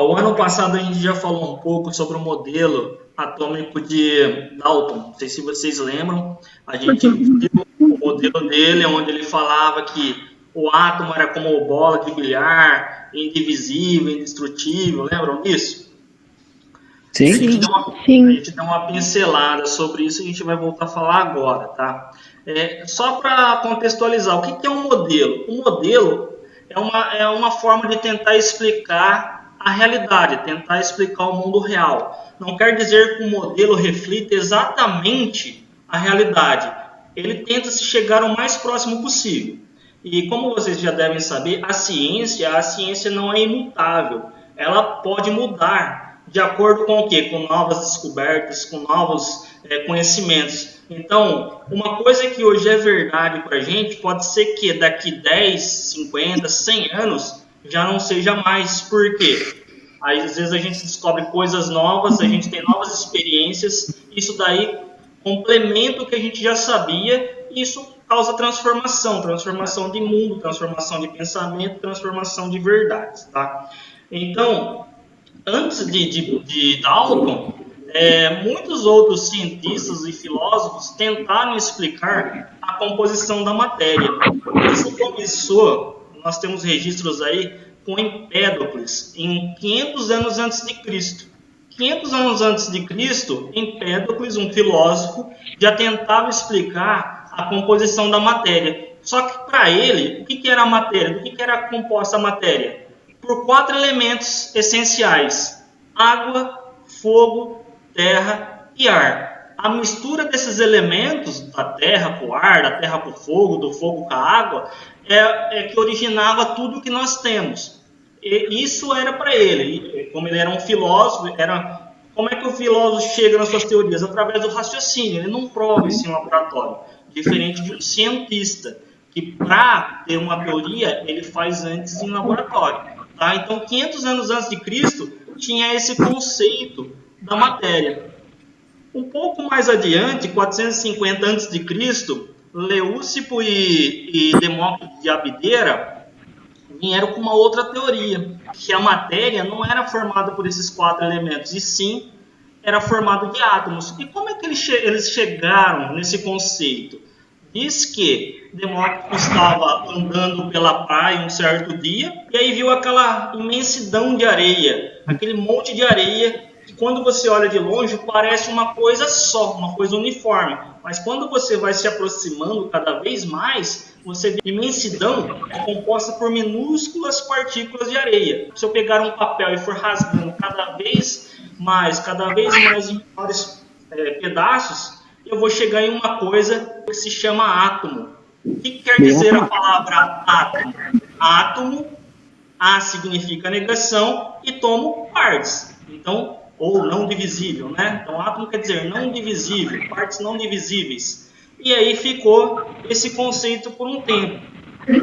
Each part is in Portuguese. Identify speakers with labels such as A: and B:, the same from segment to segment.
A: O ano passado a gente já falou um pouco sobre o modelo atômico de Dalton. Não sei se vocês lembram. A gente viu o modelo dele, onde ele falava que o átomo era como bola de bilhar, indivisível, indestrutível. Lembram disso? A
B: Sim.
A: gente
C: Sim.
A: deu uma pincelada sobre isso e a gente vai voltar a falar agora, tá? Só para contextualizar, o que é um modelo? Um modelo é uma forma de tentar explicar a realidade, tentar explicar o mundo real. Não quer dizer que o modelo reflita exatamente a realidade. Ele tenta se chegar o mais próximo possível. E como vocês já devem saber, a ciência não é imutável. Ela pode mudar de acordo com o quê? Com novas descobertas, com novos conhecimentos. Então, uma coisa que hoje é verdade para a gente, pode ser que daqui 10, 50, 100 anos já não seja mais. Por quê? Aí, às vezes a gente descobre coisas novas, a gente tem novas experiências, isso daí complementa o que a gente já sabia, e isso causa transformação de mundo, transformação de pensamento, transformação de verdades, tá? Então, antes de Dalton, muitos outros cientistas e filósofos tentaram explicar a composição da matéria. Isso começou, nós temos registros aí, com Empédocles, em 500 anos antes de Cristo. 500 anos antes de Cristo, Empédocles, um filósofo, já tentava explicar a composição da matéria. Só que para ele, o que era a matéria? Do que era composta a matéria? Por 4 elementos essenciais: água, fogo, terra e ar. A mistura desses elementos, da terra com o ar, da terra com o fogo, do fogo com a água, é que originava tudo que nós temos. E isso era para ele. Como ele era um filósofo, como é que o filósofo chega nas suas teorias? Através do raciocínio. Ele não prova isso em laboratório. Diferente de um cientista, que para ter uma teoria, ele faz antes em laboratório. Tá? Então, 500 anos antes de Cristo, tinha esse conceito da matéria. Um pouco mais adiante, 450 antes de Cristo, Leucipo e Demócrito de Abdera vieram com uma outra teoria, que a matéria não era formada por esses 4 elementos, e sim era formada de átomos. E como é que eles chegaram nesse conceito? Diz que Demócrito estava andando pela praia um certo dia e aí viu aquela imensidão de areia, aquele monte de areia que quando você olha de longe parece uma coisa só, uma coisa uniforme. Mas quando você vai se aproximando cada vez mais, você vê que a imensidão é composta por minúsculas partículas de areia. Se eu pegar um papel e for rasgando cada vez mais em menores pedaços, eu vou chegar em uma coisa que se chama átomo. O que quer dizer a palavra átomo? Átomo, A significa negação e tomo partes. Então, ou não divisível, né? Então, átomo quer dizer não divisível, partes não divisíveis. E aí ficou esse conceito por um tempo.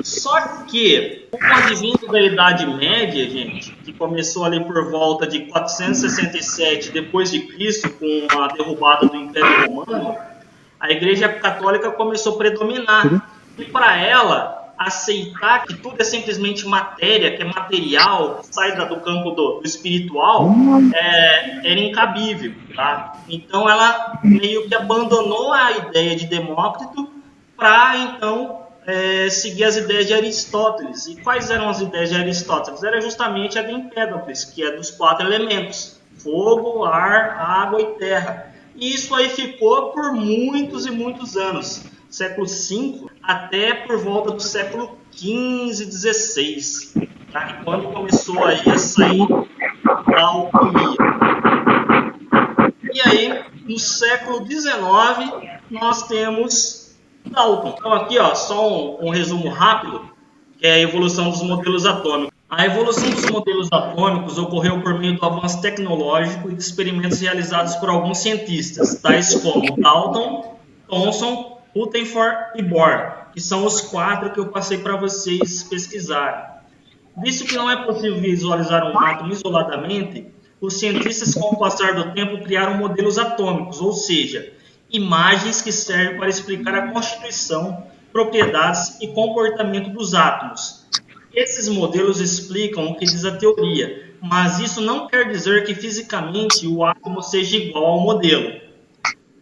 A: Só que, com o advento da Idade Média, gente, que começou ali por volta de 467 depois de Cristo, com a derrubada do Império Romano, a Igreja Católica começou a predominar. E para ela, aceitar que tudo é simplesmente matéria, que é material, que sai do campo do espiritual, era incabível, tá? Então ela meio que abandonou a ideia de Demócrito para, então, seguir as ideias de Aristóteles. E quais eram as ideias de Aristóteles? Era justamente a de Empédocles, que é dos 4 elementos: fogo, ar, água e terra. E isso aí ficou por muitos e muitos anos, século V até por volta do século XV, XVI, tá? Quando começou aí a sair a alquimia. E aí, no século XIX, nós temos Dalton. Então aqui, ó, só um resumo rápido, que é a evolução dos modelos atômicos. A evolução dos modelos atômicos ocorreu por meio do avanço tecnológico e de experimentos realizados por alguns cientistas, tais como Dalton, Thomson, Rutherford e Bohr, que são os 4 que eu passei para vocês pesquisarem. Visto que não é possível visualizar um átomo isoladamente, os cientistas, com o passar do tempo, criaram modelos atômicos, ou seja, imagens que servem para explicar a constituição, propriedades e comportamento dos átomos. Esses modelos explicam o que diz a teoria, mas isso não quer dizer que fisicamente o átomo seja igual ao modelo.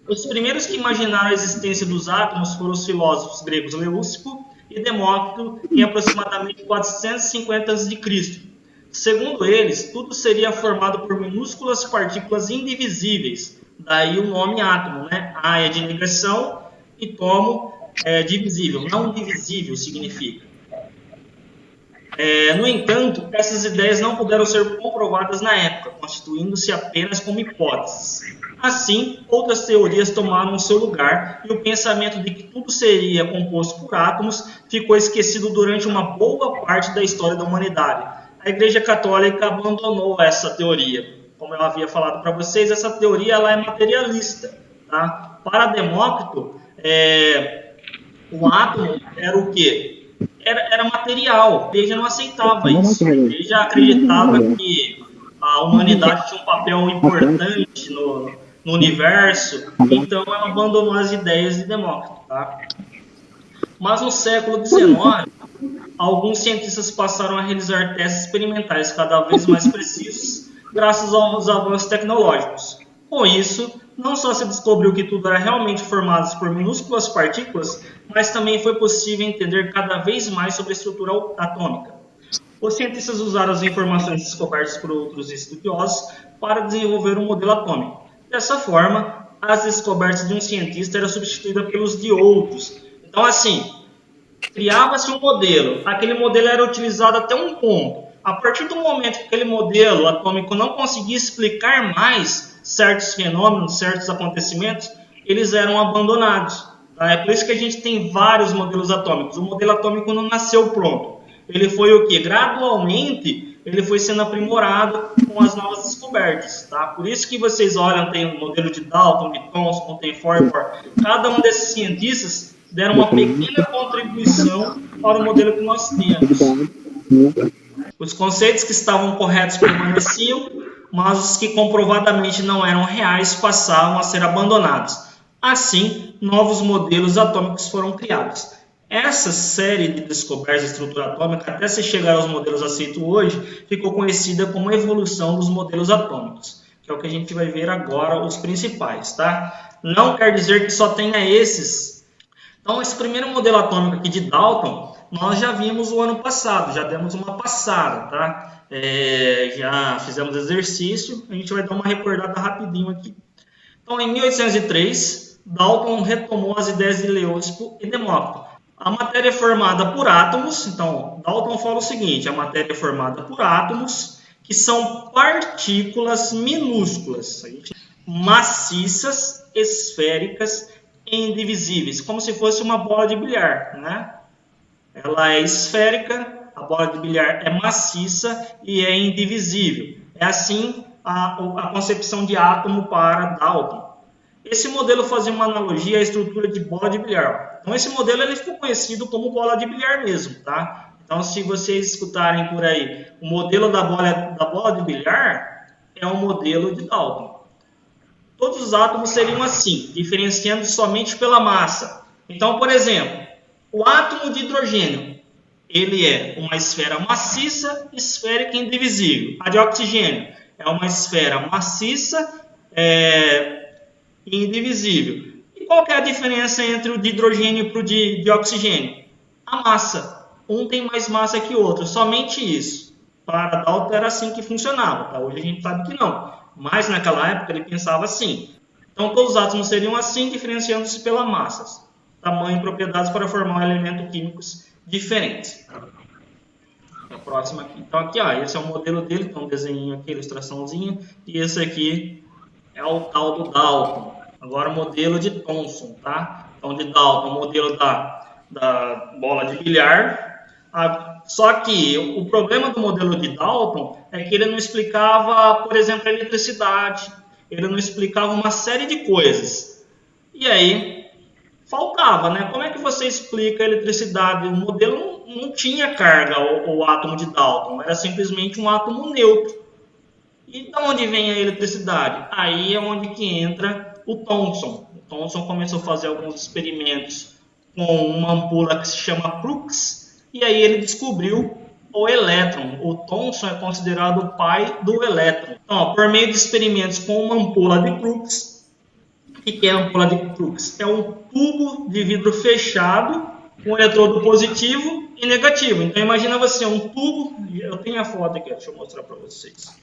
A: Os primeiros que imaginaram a existência dos átomos foram os filósofos gregos Leucipo e Demócrito em aproximadamente 450 a.C. Segundo eles, tudo seria formado por minúsculas partículas indivisíveis, daí o nome átomo, né? A é de negação e tomo é divisível, não divisível significa. No entanto, essas ideias não puderam ser comprovadas na época, constituindo-se apenas como hipóteses. Assim, outras teorias tomaram o seu lugar e o pensamento de que tudo seria composto por átomos ficou esquecido durante uma boa parte da história da humanidade. A Igreja Católica abandonou essa teoria. Como eu havia falado para vocês, essa teoria ela é materialista. Tá? Para Demócrito, o átomo era o quê? Era material. A igreja não aceitava isso. A igreja acreditava que a humanidade tinha um papel importante no universo, então ela abandonou as ideias de Demócrito. Tá? Mas no século XIX, alguns cientistas passaram a realizar testes experimentais cada vez mais precisos, graças aos avanços tecnológicos. Com isso, não só se descobriu que tudo era realmente formado por minúsculas partículas, mas também foi possível entender cada vez mais sobre a estrutura atômica. Os cientistas usaram as informações descobertas por outros estudiosos para desenvolver um modelo atômico. Dessa forma, as descobertas de um cientista eram substituídas pelos de outros. Então, assim, criava-se um modelo, aquele modelo era utilizado até um ponto. A partir do momento que aquele modelo atômico não conseguia explicar mais certos fenômenos, certos acontecimentos, eles eram abandonados. Tá? É por isso que a gente tem vários modelos atômicos. O modelo atômico não nasceu pronto. Ele foi o que? Gradualmente, ele foi sendo aprimorado com as novas descobertas. Tá? Por isso que vocês olham, tem o modelo de Dalton, de Thomson, tem Forbort. Cada um desses cientistas deram uma pequena contribuição para o modelo que nós temos. Os conceitos que estavam corretos permaneciam, mas os que comprovadamente não eram reais passavam a ser abandonados. Assim, novos modelos atômicos foram criados. Essa série de descobertas da estrutura atômica, até se chegar aos modelos aceitos hoje, ficou conhecida como evolução dos modelos atômicos, que é o que a gente vai ver agora, os principais. Tá? Não quer dizer que só tenha esses. Então, esse primeiro modelo atômico aqui de Dalton, nós já vimos o ano passado, já demos uma passada, tá? Já fizemos exercício, a gente vai dar uma recordada rapidinho aqui. Então, em 1803, Dalton retomou as ideias de Leucipo e Demócrito. A matéria é formada por átomos, então Dalton fala o seguinte, a matéria é formada por átomos, que são partículas minúsculas, maciças, esféricas, indivisíveis, como se fosse uma bola de bilhar, né? Ela é esférica, a bola de bilhar é maciça e é indivisível. É assim a concepção de átomo para Dalton. Esse modelo fazia uma analogia à estrutura de bola de bilhar. Então, esse modelo ele ficou conhecido como bola de bilhar mesmo, tá? Então, se vocês escutarem por aí, o modelo da bola de bilhar é o modelo de Dalton. Todos os átomos seriam assim, diferenciando somente pela massa. Então, por exemplo, o átomo de hidrogênio, ele é uma esfera maciça, esférica e indivisível. A de oxigênio é uma esfera maciça e indivisível. E qual que é a diferença entre o de hidrogênio e o de oxigênio? A massa. Um tem mais massa que o outro, somente isso. Para Dalton era assim que funcionava, tá? Hoje a gente sabe que não. Mas naquela época ele pensava assim. Então todos os átomos seriam assim, diferenciando-se pela massa, tamanho e propriedades para formar elementos químicos diferentes. A próxima aqui. Então aqui, ó, esse é o modelo dele, então um desenho aqui, ilustraçãozinha, e esse aqui é o tal do Dalton. Agora o modelo de Thomson, tá? Então de Dalton, o modelo da bola de bilhar. Só que o problema do modelo de Dalton é que ele não explicava, por exemplo, a eletricidade, ele não explicava uma série de coisas. E aí, faltava, né? Como é que você explica a eletricidade? O modelo não tinha carga, o átomo de Dalton, era simplesmente um átomo neutro. E de onde vem a eletricidade? Aí é onde que entra o Thomson. O Thomson começou a fazer alguns experimentos com uma ampulha que se chama Crookes, e aí ele descobriu o elétron. O Thomson é considerado o pai do elétron. Então, ó, por meio de experimentos com uma ampola de Crookes. O que é a ampola de Crookes? É um tubo de vidro fechado com eletrodo positivo e negativo. Então, imagina você, um tubo... Eu tenho a foto aqui, deixa eu mostrar para vocês.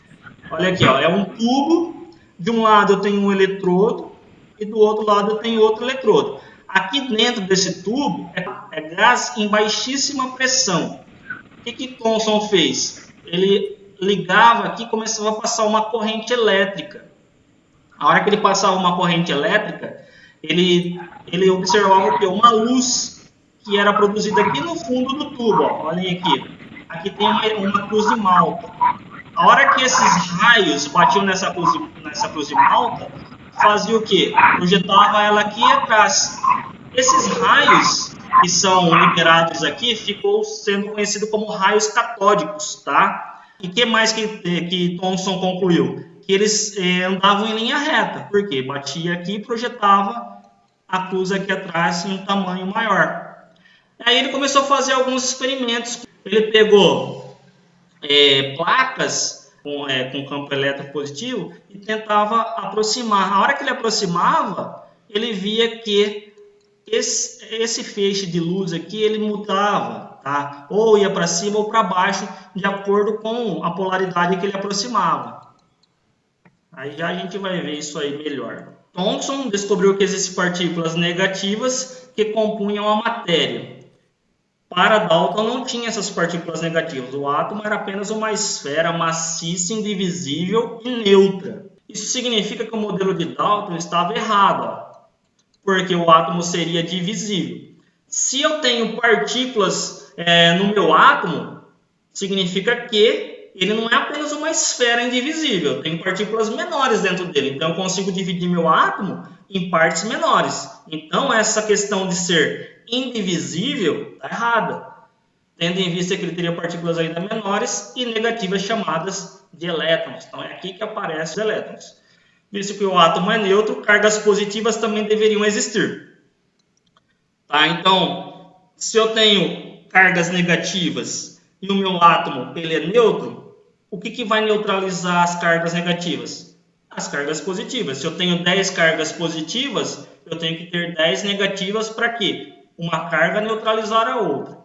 A: Olha aqui, ó, é um tubo. De um lado eu tenho um eletrodo e do outro lado eu tenho outro eletrodo. Aqui dentro desse tubo é gás em baixíssima pressão. O que Thomson fez? Ele ligava aqui e começava a passar uma corrente elétrica. A hora que ele passava uma corrente elétrica, ele observava o quê? Uma luz que era produzida aqui no fundo do tubo. Ó. Olhem aqui. Aqui tem uma cruz de malta. A hora que esses raios batiam nessa cruz de malta, fazia o quê? Projetava ela aqui atrás. Esses raios que são liberados aqui ficou sendo conhecido como raios catódicos, tá? E o que mais que Thomson concluiu? Que eles andavam em linha reta, porque batia aqui e projetava a cruz aqui atrás em um tamanho maior. Aí ele começou a fazer alguns experimentos. Ele pegou placas com campo elétrico positivo e tentava aproximar. A hora que ele aproximava, ele via que esse feixe de luz aqui ele mudava, tá? Ou ia para cima ou para baixo, de acordo com a polaridade que ele aproximava. Aí já a gente vai ver isso aí melhor. Thomson descobriu que existem partículas negativas que compunham a matéria. Para Dalton não tinha essas partículas negativas. O átomo era apenas uma esfera maciça, indivisível e neutra. Isso significa que o modelo de Dalton estava errado, ó, porque o átomo seria divisível. Se eu tenho partículas no meu átomo, significa que ele não é apenas uma esfera indivisível. Eu tenho partículas menores dentro dele. Então, eu consigo dividir meu átomo em partes menores. Então, essa questão de ser indivisível está errada. Tendo em vista que ele teria partículas ainda menores e negativas chamadas de elétrons. Então, é aqui que aparecem os elétrons. Visto que o átomo é neutro, cargas positivas também deveriam existir. Tá? Então, se eu tenho cargas negativas e o meu átomo ele é neutro, o que vai neutralizar as cargas negativas? As cargas positivas. Se eu tenho 10 cargas positivas, eu tenho que ter 10 negativas para quê? Uma carga neutralizar a outra.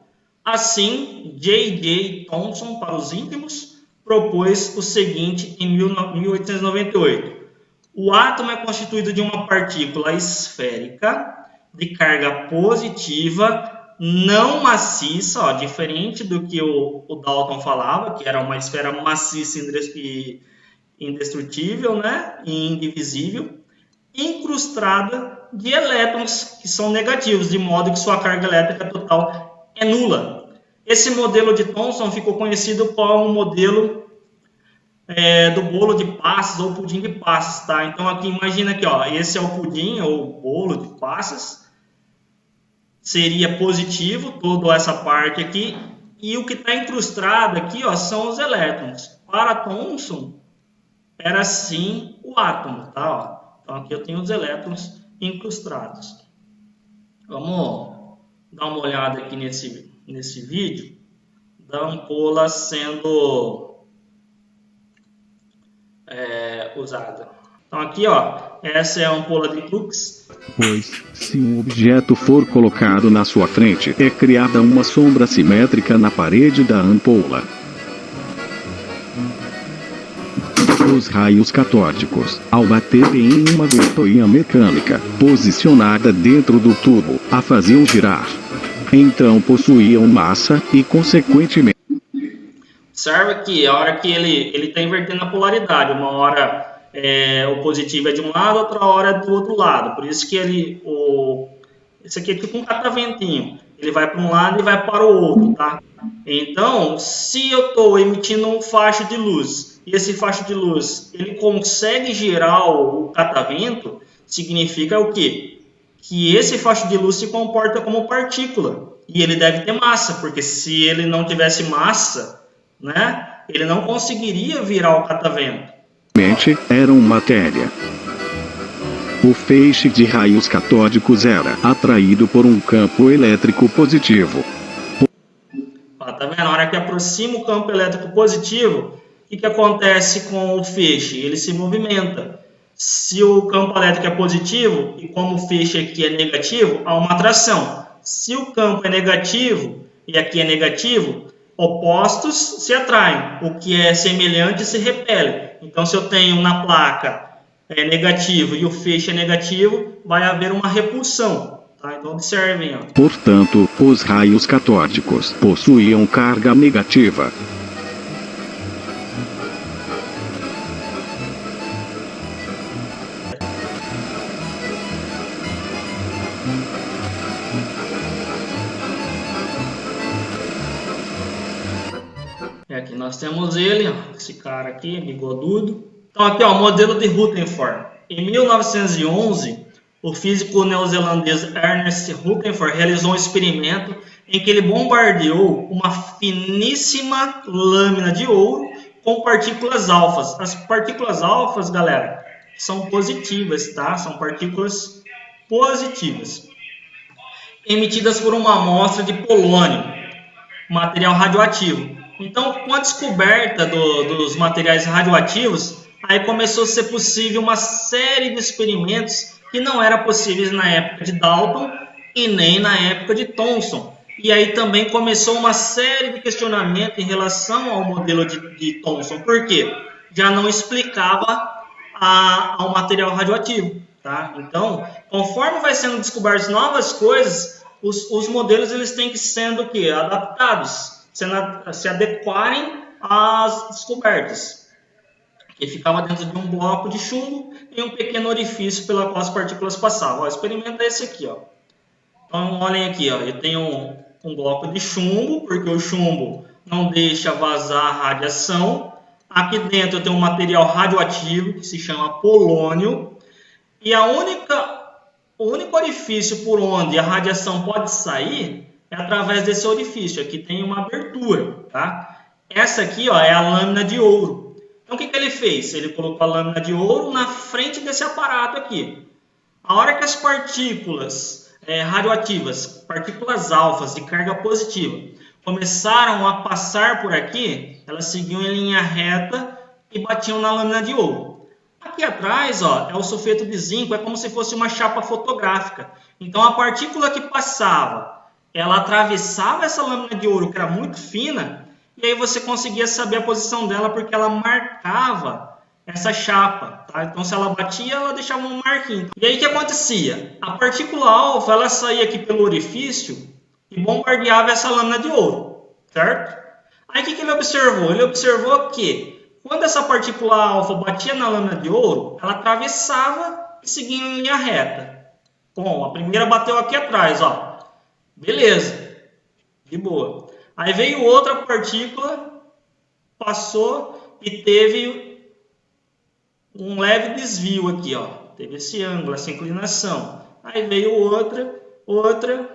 A: Assim, J.J. Thomson, para os íntimos, propôs o seguinte em 1898. O átomo é constituído de uma partícula esférica de carga positiva não maciça, ó, diferente do que o Dalton falava, que era uma esfera maciça e indestrutível, né, e indivisível, incrustada de elétrons que são negativos, de modo que sua carga elétrica total é nula. Esse modelo de Thomson ficou conhecido como o modelo do bolo de passas ou pudim de passas, tá? Então aqui imagina que, ó, esse é o pudim ou bolo de passas, seria positivo toda essa parte aqui, e o que está incrustado aqui, ó, são os elétrons. Para Thomson era assim o átomo, tá? Ó. Então aqui eu tenho os elétrons incrustados. Vamos dar uma olhada aqui nesse vídeo da ampola sendo usada. Então aqui, ó, essa é a ampola de Crookes.
B: Pois, se um objeto for colocado na sua frente, é criada uma sombra simétrica na parede da ampola. Os raios catódicos, ao baterem em uma ventoinha mecânica, posicionada dentro do tubo, a faziam girar. Então possuíam massa e, consequentemente...
A: Observa que a hora que ele está invertendo a polaridade, uma hora o positivo é de um lado, outra hora é do outro lado. Por isso que esse aqui é tipo um cataventinho. Ele vai para um lado e vai para o outro, tá? Então, se eu estou emitindo um facho de luz e esse facho de luz ele consegue girar o catavento, significa o quê? Que esse facho de luz se comporta como partícula e ele deve ter massa, porque se ele não tivesse massa, né, ele não conseguiria virar o catavento.
B: Eram matéria. O feixe de raios catódicos era atraído por um campo elétrico positivo.
A: Tá tá vendo? Na hora que aproxima o campo elétrico positivo, o que acontece com o feixe? Ele se movimenta. Se o campo elétrico é positivo, e como o feixe aqui é negativo, há uma atração. Se o campo é negativo, e aqui é negativo, opostos se atraem. O que é semelhante se repele. Então, se eu tenho na placa negativo e o feixe é negativo, vai haver uma repulsão. Tá? Então, observem. Ó.
B: Portanto, os raios catódicos possuíam carga negativa.
A: Aqui nós temos ele, ó, esse cara aqui, bigodudo. Então aqui, ó, o modelo de Rutherford. Em 1911, o físico neozelandês Ernest Rutherford realizou um experimento em que ele bombardeou uma finíssima lâmina de ouro com partículas alfas. As partículas alfas, galera, são positivas, tá? São partículas positivas, emitidas por uma amostra de polônio, material radioativo. Então, com a descoberta dos materiais radioativos, aí começou a ser possível uma série de experimentos que não eram possíveis na época de Dalton e nem na época de Thomson. E aí também começou uma série de questionamentos em relação ao modelo de Thomson. Por quê? Já não explicava ao material radioativo. Tá? Então, conforme vai sendo descobertas novas coisas, os modelos eles têm que sendo adaptados, se adequarem às descobertas, que ficava dentro de um bloco de chumbo e um pequeno orifício pela qual as partículas passavam. Ó, experimenta esse aqui. Ó. Então, olhem aqui, ó, eu tenho um bloco de chumbo, porque o chumbo não deixa vazar a radiação. Aqui dentro eu tenho um material radioativo, que se chama polônio, e o único orifício por onde a radiação pode sair é através desse orifício. Aqui tem uma abertura, tá? Essa aqui, ó, é a lâmina de ouro. Então, o que ele fez? Ele colocou a lâmina de ouro na frente desse aparato aqui. A hora que as partículas radioativas, partículas alfas de carga positiva, começaram a passar por aqui, elas seguiam em linha reta e batiam na lâmina de ouro. Aqui atrás, ó, é o sulfeto de zinco, é como se fosse uma chapa fotográfica. Então, a partícula que passava, ela atravessava essa lâmina de ouro, que era muito fina, e aí você conseguia saber a posição dela, porque ela marcava essa chapa. Tá? Então, se ela batia, ela deixava um marquinho. E aí, o que acontecia? A partícula alfa, ela saía aqui pelo orifício e bombardeava essa lâmina de ouro, certo? Aí, o que ele observou? Ele observou que quando essa partícula alfa batia na lâmina de ouro, ela atravessava e seguia em linha reta. Bom, a primeira bateu aqui atrás, ó. Beleza, de boa. Aí veio outra partícula, passou e teve um leve desvio aqui, ó. Teve esse ângulo, essa inclinação. Aí veio outra,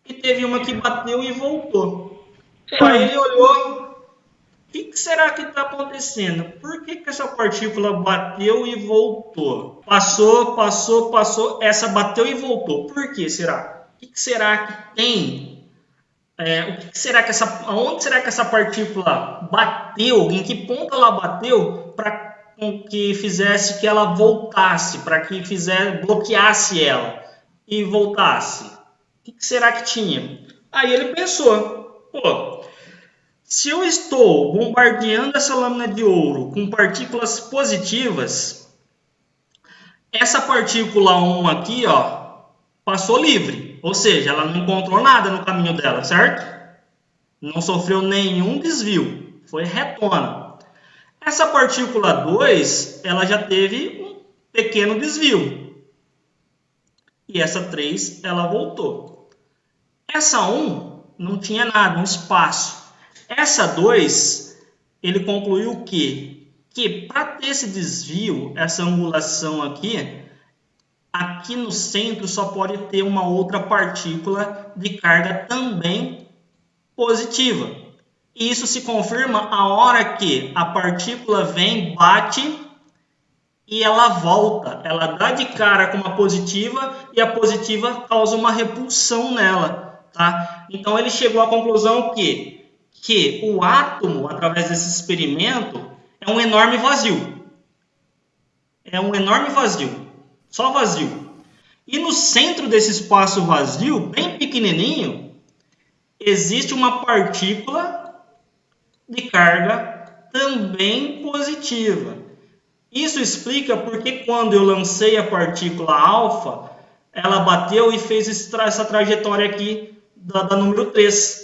A: e teve uma que bateu e voltou. Aí ele olhou. O que será que está acontecendo? Por que essa partícula bateu e voltou? Passou, essa bateu e voltou. Por que será? O que será que tem? Aonde será que essa partícula bateu? Em que ponto ela bateu para que fizesse que ela voltasse? Para que bloqueasse ela e voltasse? O que será que tinha? Aí ele pensou, pô, se eu estou bombardeando essa lâmina de ouro com partículas positivas, essa partícula 1 aqui, ó, passou livre. Ou seja, ela não encontrou nada no caminho dela, certo? Não sofreu nenhum desvio. Foi retona. Essa partícula 2, ela já teve um pequeno desvio. E essa 3, ela voltou. Essa 1 não tinha nada, um espaço. Essa 2, ele concluiu o quê? Que para ter esse desvio, essa angulação aqui no centro só pode ter uma outra partícula de carga também positiva. E isso se confirma a hora que a partícula vem, bate e ela volta. Ela dá de cara com uma positiva e a positiva causa uma repulsão nela. tá? Então ele chegou à conclusão que o átomo, através desse experimento, é um enorme vazio. É um enorme vazio, só vazio. E no centro desse espaço vazio, bem pequenininho, existe uma partícula de carga também positiva. Isso explica porque quando eu lancei a partícula alfa, ela bateu e fez essa trajetória aqui da número 3.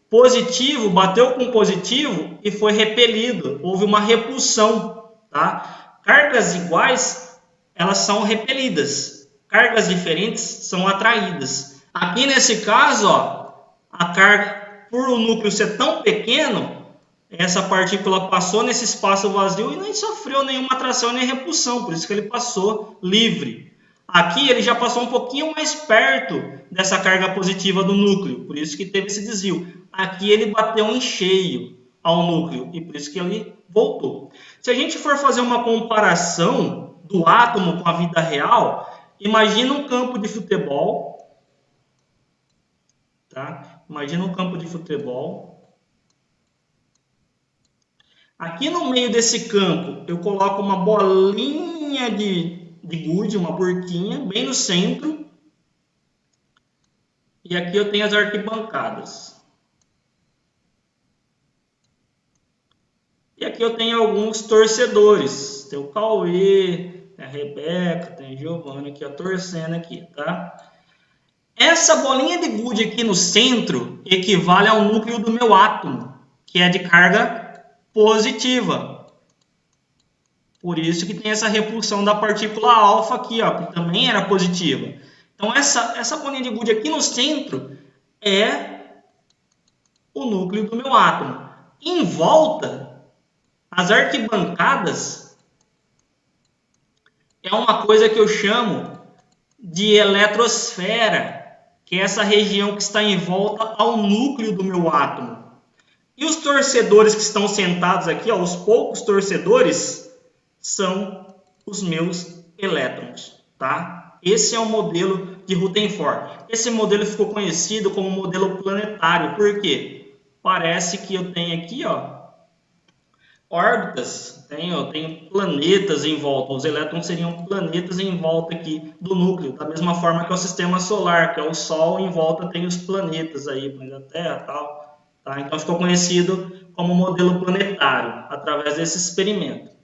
A: Positivo bateu com positivo e foi repelido. Houve uma repulsão. Tá? Cargas iguais, elas são repelidas. Cargas diferentes são atraídas. Aqui nesse caso, ó, a carga, por o núcleo ser tão pequeno, essa partícula passou nesse espaço vazio e nem sofreu nenhuma atração nem repulsão, por isso que ele passou livre. Aqui ele já passou um pouquinho mais perto dessa carga positiva do núcleo, por isso que teve esse desvio. Aqui ele bateu em cheio ao núcleo e por isso que ele voltou. Se a gente for fazer uma comparação do átomo com a vida real, imagina um campo de futebol, tá? Imagina um campo de futebol. Aqui no meio desse campo, eu coloco uma bolinha de gude, uma burquinha, bem no centro. E aqui eu tenho as arquibancadas. E aqui eu tenho alguns torcedores. Tem o Cauê, tem a Rebeca, tem a Giovana aqui, torcendo aqui, tá? Essa bolinha de gude aqui no centro equivale ao núcleo do meu átomo, que é de carga positiva. Por isso que tem essa repulsão da partícula alfa aqui, ó, que também era positiva. Então essa bolinha de gude aqui no centro é o núcleo do meu átomo. Em volta, as arquibancadas é uma coisa que eu chamo de eletrosfera, que é essa região que está em volta ao núcleo do meu átomo. E os torcedores que estão sentados aqui, ó, os poucos torcedores, são os meus elétrons, tá? Esse é o modelo de Rutherford. Esse modelo ficou conhecido como modelo planetário. Por quê? Parece que eu tenho aqui, ó, órbitas, eu tenho planetas em volta. Os elétrons seriam planetas em volta aqui do núcleo, da mesma forma que é o sistema solar, que é o Sol, em volta tem os planetas aí, planeta Terra e tal. Tá? Então ficou conhecido como modelo planetário, através desse experimento.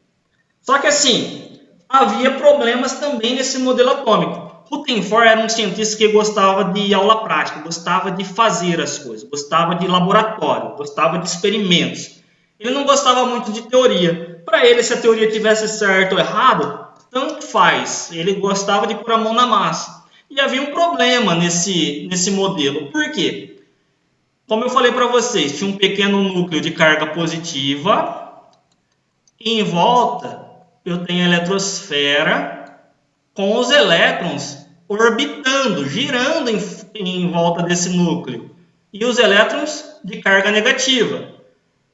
A: Só que assim, havia problemas também nesse modelo atômico. Rutherford era um cientista que gostava de aula prática, gostava de fazer as coisas, gostava de laboratório, gostava de experimentos. Ele não gostava muito de teoria. Para ele, se a teoria tivesse certo ou errado, tanto faz. Ele gostava de pôr a mão na massa. E havia um problema nesse modelo. Por quê? Como eu falei para vocês, tinha um pequeno núcleo de carga positiva e em volta eu tenho a eletrosfera com os elétrons orbitando, girando em volta desse núcleo. E os elétrons de carga negativa.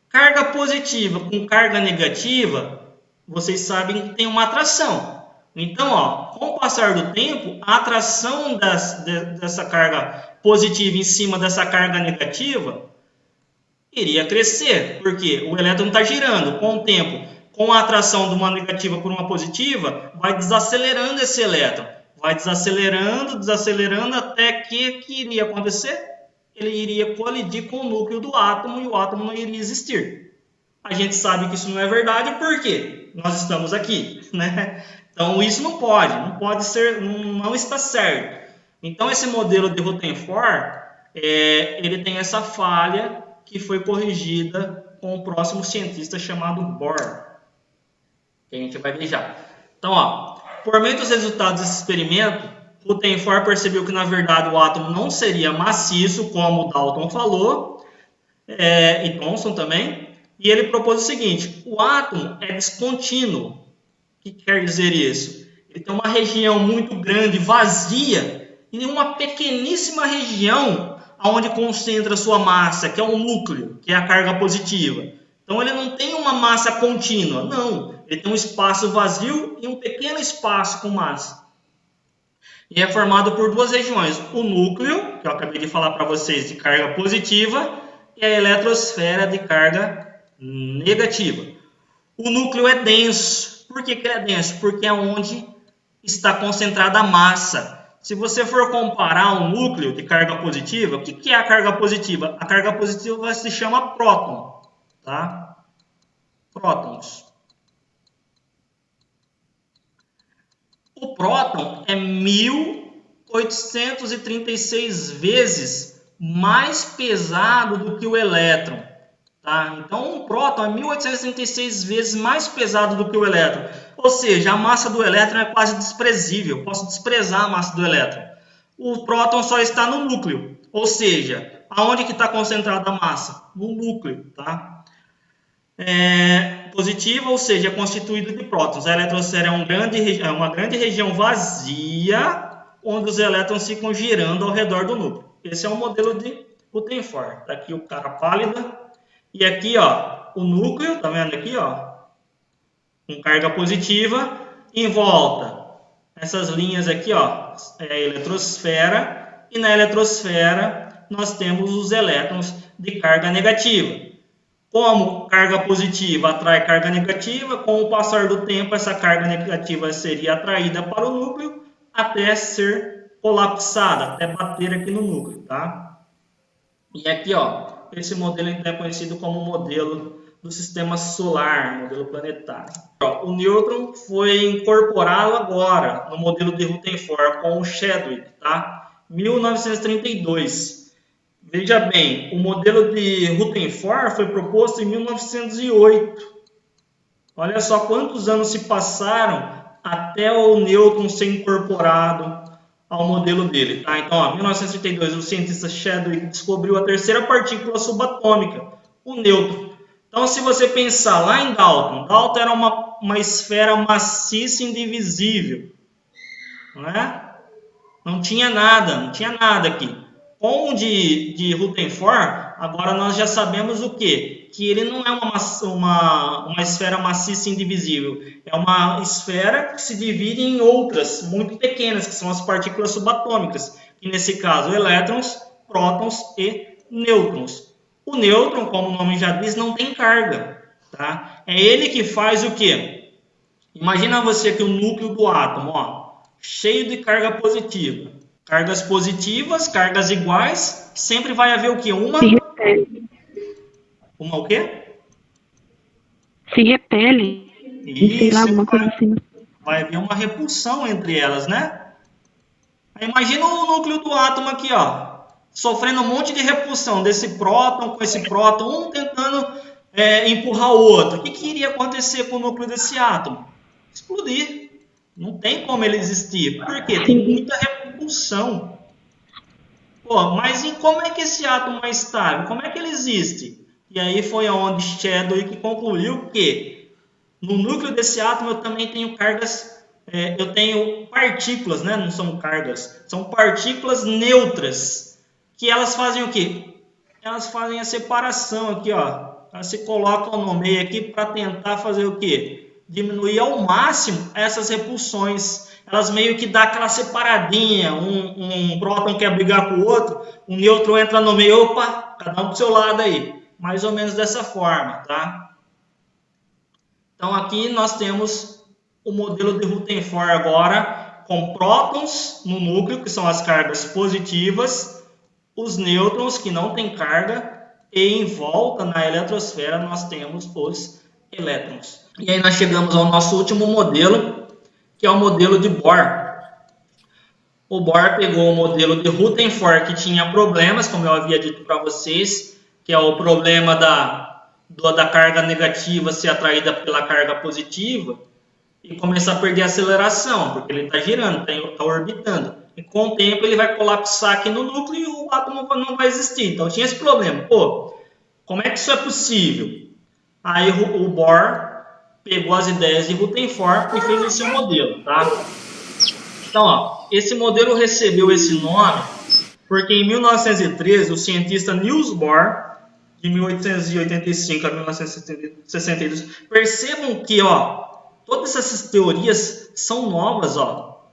A: Carga positiva com carga negativa, vocês sabem que tem uma atração. Então, ó, com o passar do tempo, a atração dessa carga positiva em cima dessa carga negativa iria crescer, porque o elétron está girando. Com o tempo, com a atração de uma negativa por uma positiva, vai desacelerando esse elétron. Vai desacelerando, desacelerando, até que iria acontecer? Ele iria colidir com o núcleo do átomo e o átomo não iria existir. A gente sabe que isso não é verdade, por quê? Nós estamos aqui, né? Então isso não pode ser, não está certo. Então esse modelo de Rutherford, ele tem essa falha que foi corrigida com o próximo cientista chamado Bohr, que a gente vai ver já. Então, ó, por meio dos resultados desse experimento, Rutherford percebeu que na verdade o átomo não seria maciço, como Dalton falou, e Thomson também, e ele propôs o seguinte: o átomo é descontínuo. O que quer dizer isso? Ele tem uma região muito grande, vazia, e uma pequeníssima região onde concentra sua massa, que é o núcleo, que é a carga positiva. Então ele não tem uma massa contínua, não. Ele tem um espaço vazio e um pequeno espaço com massa. E é formado por duas regiões: o núcleo, que eu acabei de falar para vocês, de carga positiva, e a eletrosfera de carga negativa. O núcleo é denso. Por que ele é denso? Porque é onde está concentrada a massa. Se você for comparar um núcleo de carga positiva, o que é a carga positiva? A carga positiva se chama próton, tá? Prótons. O próton é 1836 vezes mais pesado do que o elétron. Tá? Então, um próton é 1836 vezes mais pesado do que o elétron. Ou seja, a massa do elétron é quase desprezível. Eu posso desprezar a massa do elétron. O próton só está no núcleo. Ou seja, aonde que está concentrada a massa? No núcleo. Tá? Positiva, ou seja, é constituído de prótons. A eletrosfera é uma grande região vazia, onde os elétrons ficam girando ao redor do núcleo. Esse é o modelo de Rutherford. Está aqui o cara pálida. E aqui, ó, o núcleo, tá vendo aqui, ó, com carga positiva, em volta, essas linhas aqui, ó, é a eletrosfera, e na eletrosfera nós temos os elétrons de carga negativa. Como carga positiva atrai carga negativa, com o passar do tempo essa carga negativa seria atraída para o núcleo até ser colapsada, até bater aqui no núcleo, tá? E aqui, ó, esse modelo é conhecido como modelo do sistema solar, modelo planetário. O nêutron foi incorporado agora no modelo de Rutherford com o Chadwick, tá? 1932. Veja bem, o modelo de Rutherford foi proposto em 1908. Olha só quantos anos se passaram até o nêutron ser incorporado ao modelo dele, tá? Então, em 1932, o cientista Chadwick descobriu a terceira partícula subatômica, o nêutron. Então, se você pensar lá em Dalton, Dalton era uma esfera maciça e indivisível, não é? Não tinha nada aqui. Com o de Rutherford, agora nós já sabemos o quê? Que ele não é uma esfera maciça e indivisível. É uma esfera que se divide em outras muito pequenas, que são as partículas subatômicas. Que nesse caso, elétrons, prótons e nêutrons. O nêutron, como o nome já diz, não tem carga. Tá? É ele que faz o quê? Imagina você que o núcleo do átomo, ó, cheio de carga positiva. Cargas positivas, cargas iguais, sempre vai haver o quê?
C: Se repele.
A: Uma o quê?
C: Se repele. Sei lá, alguma coisa assim.
A: Vai haver uma repulsão entre elas, né? Aí imagina o núcleo do átomo aqui, ó, sofrendo um monte de repulsão desse próton com esse próton, um tentando empurrar o outro. O que iria acontecer com o núcleo desse átomo? Explodir. Não tem como ele existir. Por quê? Tem muita repulsão. Pô, mas e como é que esse átomo é estável? Como é que ele existe? E aí foi onde Chadwick concluiu que no núcleo desse átomo eu também tenho cargas, eu tenho partículas, né? Não são cargas, são partículas neutras, que elas fazem o quê? Elas fazem a separação aqui, ó. Elas se colocam no meio aqui para tentar fazer o quê? Diminuir ao máximo essas repulsões. Elas meio que dão aquela separadinha, um próton quer brigar com o outro, o nêutron entra no meio, opa, cada um pro seu lado aí. Mais ou menos dessa forma, tá? Então aqui nós temos o modelo de Rutherford agora, com prótons no núcleo, que são as cargas positivas, os nêutrons, que não têm carga, e em volta, na eletrosfera, nós temos os elétrons. E aí nós chegamos ao nosso último modelo, que é o modelo de Bohr. O Bohr pegou o modelo de Rutherford, que tinha problemas, como eu havia dito para vocês, que é o problema da carga negativa ser atraída pela carga positiva, e começar a perder a aceleração, porque ele está girando, está orbitando. E com o tempo ele vai colapsar aqui no núcleo e o átomo não vai existir. Então tinha esse problema. Pô, como é que isso é possível? Aí o Bohr pegou as ideias de Rutherford e fez o seu modelo, tá? Então, ó, esse modelo recebeu esse nome porque em 1913 o cientista Niels Bohr, de 1885 a 1962, percebam que, ó, todas essas teorias são novas, ó.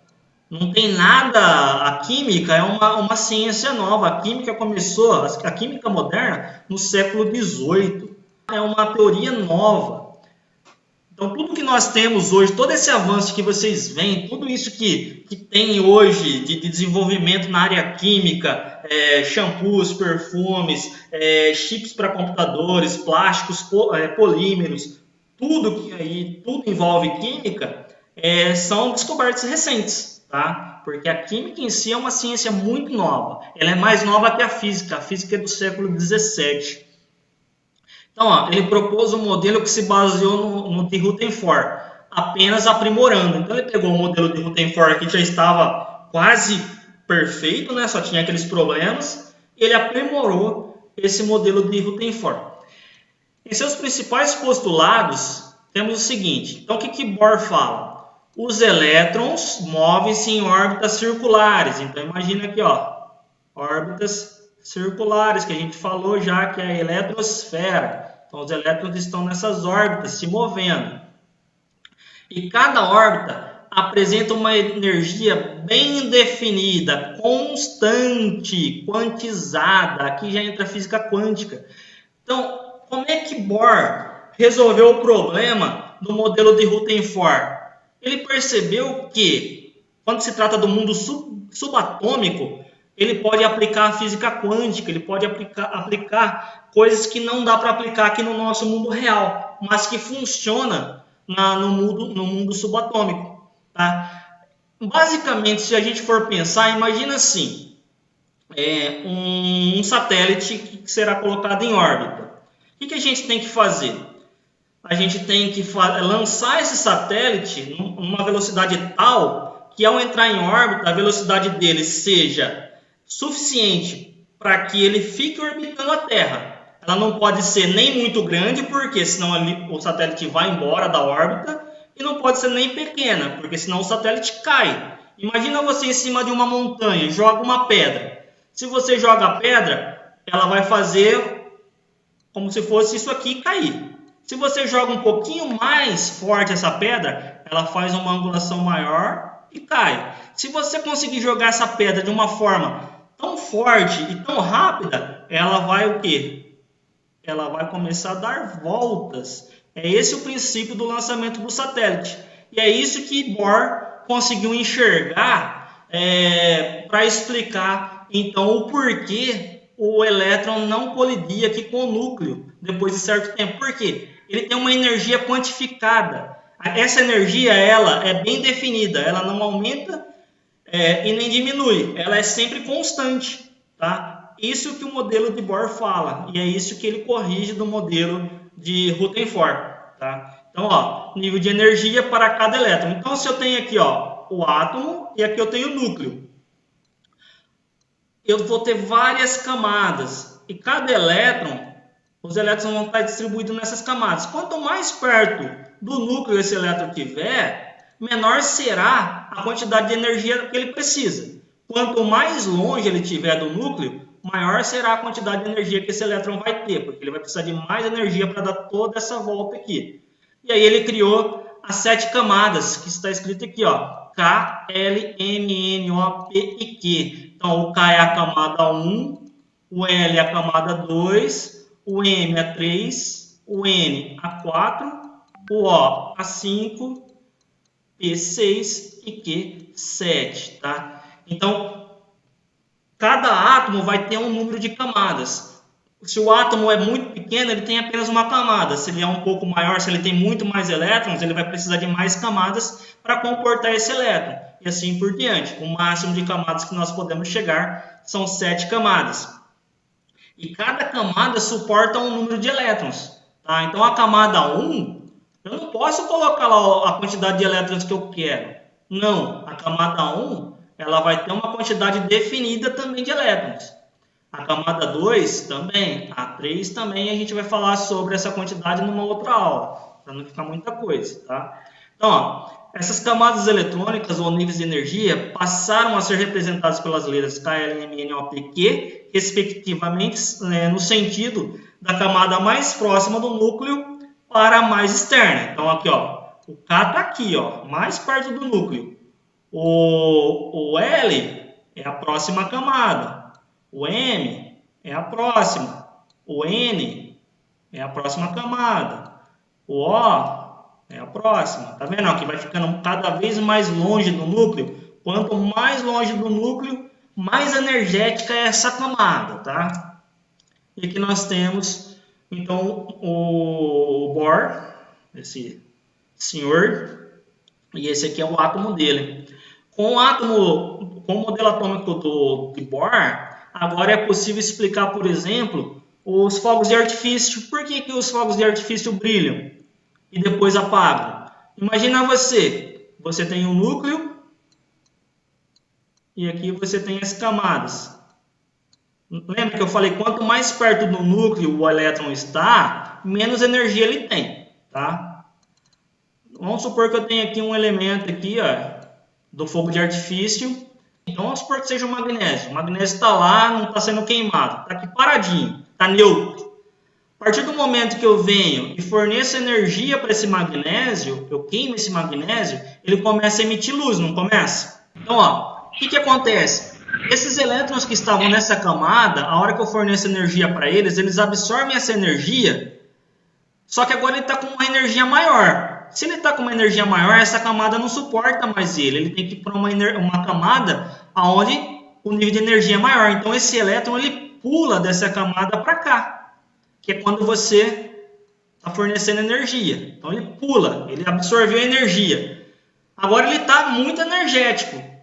A: Não tem nada. A química é uma ciência nova. A química começou, a química moderna, no século XVIII. É uma teoria nova. Então, tudo que nós temos hoje, todo esse avanço que vocês veem, tudo isso que tem hoje de desenvolvimento na área química, shampoos, perfumes, chips para computadores, plásticos, polímeros, tudo envolve química, são descobertas recentes, tá? Porque a química em si é uma ciência muito nova. Ela é mais nova que a física. A física é do século XVII. Então, ó, ele propôs um modelo que se baseou no de Rutherford, apenas aprimorando. Então, ele pegou o modelo de Rutherford que já estava quase perfeito, né? Só tinha aqueles problemas, e ele aprimorou esse modelo de Rutherford. Em seus principais postulados, temos o seguinte. Então, o que Bohr fala? Os elétrons movem-se em órbitas circulares. Então, imagina aqui, ó, órbitas circulares, que a gente falou já que é a eletrosfera. Então, os elétrons estão nessas órbitas, se movendo. E cada órbita apresenta uma energia bem definida, constante, quantizada. Aqui já entra a física quântica. Então, como é que Bohr resolveu o problema do modelo de Rutherford? Ele percebeu que, quando se trata do mundo subatômico, ele pode aplicar a física quântica, ele pode aplicar coisas que não dá para aplicar aqui no nosso mundo real, mas que funciona no mundo subatômico. Tá? Basicamente, se a gente for pensar, imagina assim, um satélite que será colocado em órbita. O que a gente tem que fazer? A gente tem que lançar esse satélite numa velocidade tal que, ao entrar em órbita, a velocidade dele seja suficiente para que ele fique orbitando a Terra. Ela não pode ser nem muito grande, porque senão o satélite vai embora da órbita, e não pode ser nem pequena, porque senão o satélite cai. Imagina você em cima de uma montanha, joga uma pedra. Se você joga a pedra, ela vai fazer como se fosse isso aqui cair. Se você joga um pouquinho mais forte essa pedra, ela faz uma angulação maior e cai. Se você conseguir jogar essa pedra de uma forma tão forte e tão rápida, ela vai o quê? Ela vai começar a dar voltas. É esse o princípio do lançamento do satélite. E é isso que Bohr conseguiu enxergar para explicar, então, o porquê o elétron não colidia aqui com o núcleo depois de certo tempo. Por quê? Ele tem uma energia quantificada. Essa energia ela é bem definida, ela não aumenta e nem diminui, ela é sempre constante. Tá? Isso que o modelo de Bohr fala, e é isso que ele corrige do modelo de Rutherford. Tá? Então, ó, nível de energia para cada elétron. Então, se eu tenho aqui ó, o átomo e aqui eu tenho o núcleo, eu vou ter várias camadas, e cada elétron, os elétrons vão estar distribuídos nessas camadas. Quanto mais perto do núcleo esse elétron tiver, menor será a quantidade de energia que ele precisa. Quanto mais longe ele tiver do núcleo, maior será a quantidade de energia que esse elétron vai ter, porque ele vai precisar de mais energia para dar toda essa volta aqui. E aí ele criou as 7 camadas, que está escrito aqui, ó, K, L, M, N, O, P e Q. Então, o K é a camada 1, o L é a camada 2, o M a 3, o N a 4, o O a 5, P 6 e Q 7, tá? Então, cada átomo vai ter um número de camadas. Se o átomo é muito pequeno, ele tem apenas uma camada. Se ele é um pouco maior, se ele tem muito mais elétrons, ele vai precisar de mais camadas para comportar esse elétron. E assim por diante. O máximo de camadas que nós podemos chegar são 7 camadas. E cada camada suporta um número de elétrons. Tá? Então, a camada 1, eu não posso colocar lá a quantidade de elétrons que eu quero. Não, a camada 1, ela vai ter uma quantidade definida também de elétrons. A camada 2 também, a 3 também, a gente vai falar sobre essa quantidade numa outra aula, para não ficar muita coisa. Tá? Então, ó, essas camadas eletrônicas ou níveis de energia passaram a ser representadas pelas letras K, L, M, N, O, P, Q, respectivamente, no sentido da camada mais próxima do núcleo para a mais externa. Então, aqui, ó, o K está aqui, ó, mais perto do núcleo. O L é a próxima camada. O M é a próxima. O N é a próxima camada. O O é a próxima. Tá vendo? Que vai ficando cada vez mais longe do núcleo. Quanto mais longe do núcleo, mais energética é essa camada, tá? E aqui nós temos, então, o Bohr, esse senhor, e esse aqui é o átomo dele. Com o modelo atômico de Bohr, agora é possível explicar, por exemplo, os fogos de artifício. Por que os fogos de artifício brilham e depois apagam? Imagina você tem um núcleo e aqui você tem as camadas. Lembra que eu falei, quanto mais perto do núcleo o elétron está, menos energia ele tem, tá? Vamos supor que eu tenho aqui um elemento aqui, ó, do fogo de artifício. Então vamos supor que seja o magnésio. O magnésio está lá, não está sendo queimado, está aqui paradinho, está neutro. A partir do momento que eu venho e forneço energia para esse magnésio, eu queimo esse magnésio, ele começa a emitir luz, não começa? Então, ó, o que acontece? Esses elétrons que estavam nessa camada, a hora que eu forneço energia para eles, eles absorvem essa energia, só que agora ele está com uma energia maior. Se ele está com uma energia maior, essa camada não suporta mais ele. Ele tem que ir para uma camada onde o nível de energia é maior. Então, esse elétron ele pula dessa camada para cá, que é quando você está fornecendo energia. Então, ele pula, ele absorveu a energia. Agora, ele está muito energético.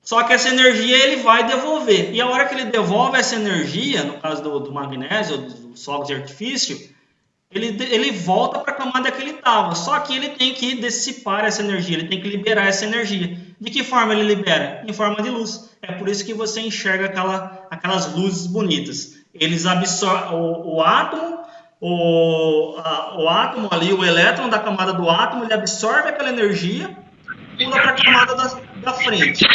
A: Só que essa energia ele vai devolver. E a hora que ele devolve essa energia, no caso do magnésio, dos fogos de artifício, ele volta para a camada que ele estava. Só que ele tem que dissipar essa energia, ele tem que liberar essa energia. De que forma ele libera? Em forma de luz. É por isso que você enxerga aquelas luzes bonitas. Eles absorvem o átomo, o átomo ali, o elétron da camada do átomo, ele absorve aquela energia, pula para a camada da frente.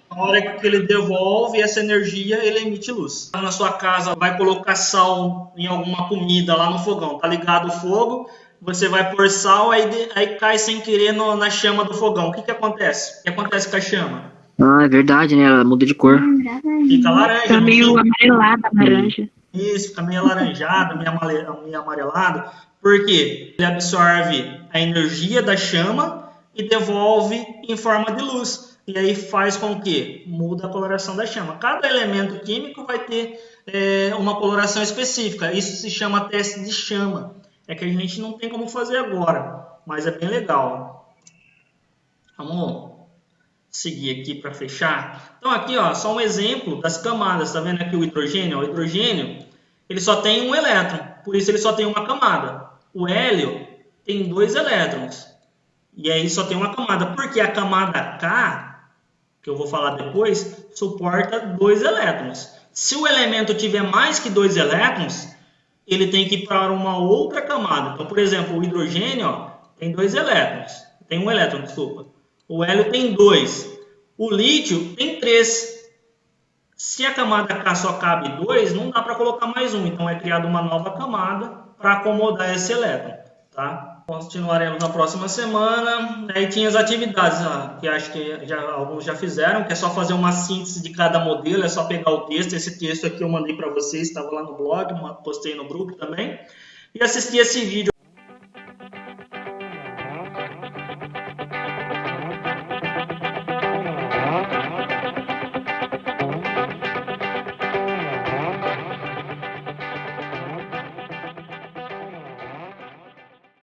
A: Na hora que ele devolve essa energia, ele emite luz. Na sua casa, vai colocar sal em alguma comida lá no fogão. Tá ligado o fogo, você vai pôr sal, aí cai sem querer na chama do fogão. O que acontece? O que acontece com a chama?
D: Ah, é verdade, né? Ela muda de cor.
A: Fica laranja.
C: Tá meio amarelada, laranja.
A: Isso, fica meio alaranjado, meio amarelado. Por quê? Ele absorve a energia da chama e devolve em forma de luz. E aí faz com que muda a coloração da chama. Cada elemento químico vai ter uma coloração específica. Isso se chama teste de chama. É que a gente não tem como fazer agora, mas é bem legal. Vamos seguir aqui para fechar. Então aqui, ó, só um exemplo das camadas. Tá vendo aqui o hidrogênio? O hidrogênio ele só tem um elétron, por isso ele só tem uma camada. O hélio tem 2 elétrons. E aí só tem uma camada. Porque a camada K, que eu vou falar depois, suporta 2 elétrons. Se o elemento tiver mais que 2 elétrons, ele tem que ir para uma outra camada. Então, por exemplo, o hidrogênio ó, tem 2 elétrons. Tem 1 elétron, desculpa. O hélio tem 2. O lítio tem 3. Se a camada K só cabe 2, não dá para colocar mais um. Então, é criada uma nova camada para acomodar esse elétron. Tá? Continuaremos na próxima semana. Aí tinha as atividades, que acho que alguns já fizeram, que é só fazer uma síntese de cada modelo, é só pegar o texto. Esse texto aqui eu mandei para vocês, estava lá no blog, postei no grupo também. E assistir esse vídeo.